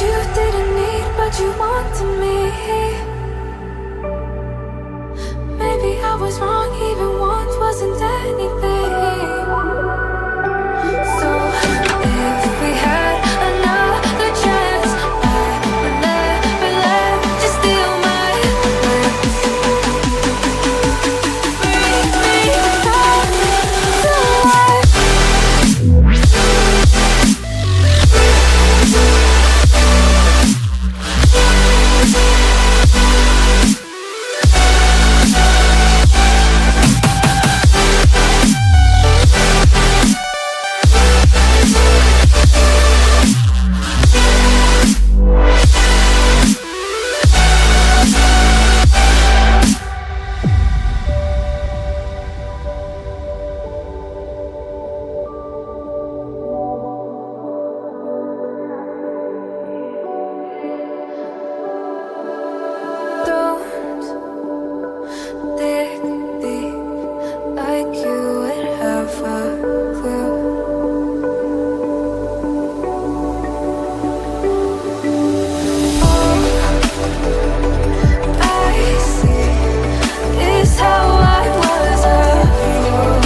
you didn't need, but you wanted me. Maybe I was wrong, even want wasn't anything. So if we had another chance, I would never let you steal my glance. Bring me back to life. Don't dig deep like you would have a clue. All I see is how I was a fool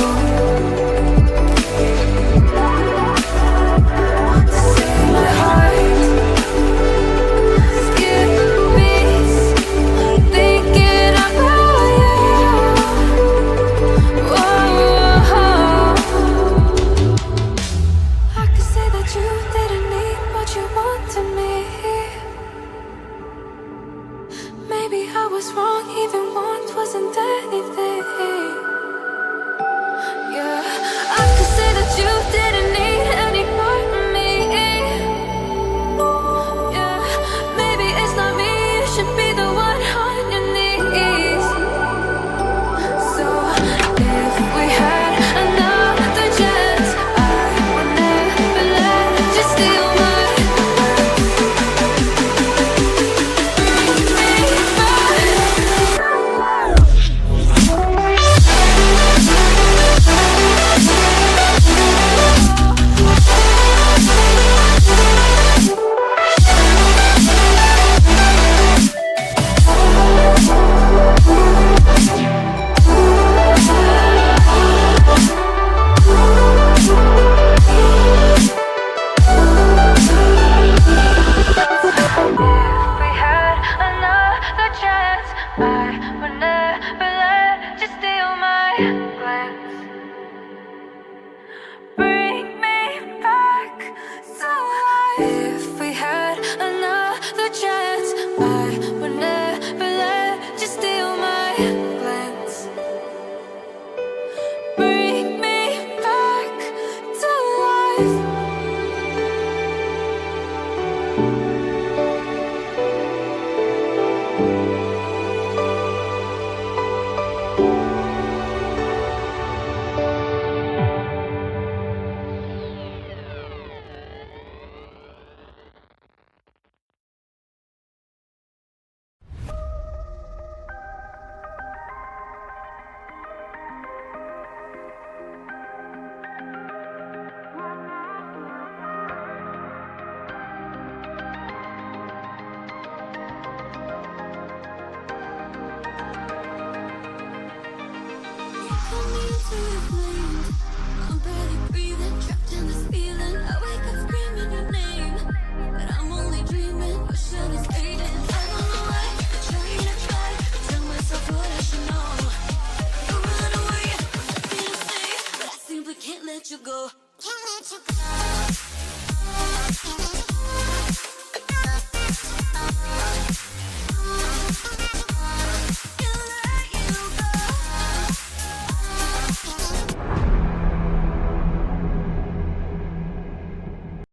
to save my heart. Skip beats, thinking about you. Whoa. I could say that you didn't need, but you wanted me. Maybe I was wrong, even want wasn't anything. Yeah, I could say that you didn't need any part of me. Yeah, maybe it's not me, you should be the one on your knees. So if we had another chance, I would never let you steal my glance. Bring me If we had another chance, I would never let you steal my glance. Bring me back to life. If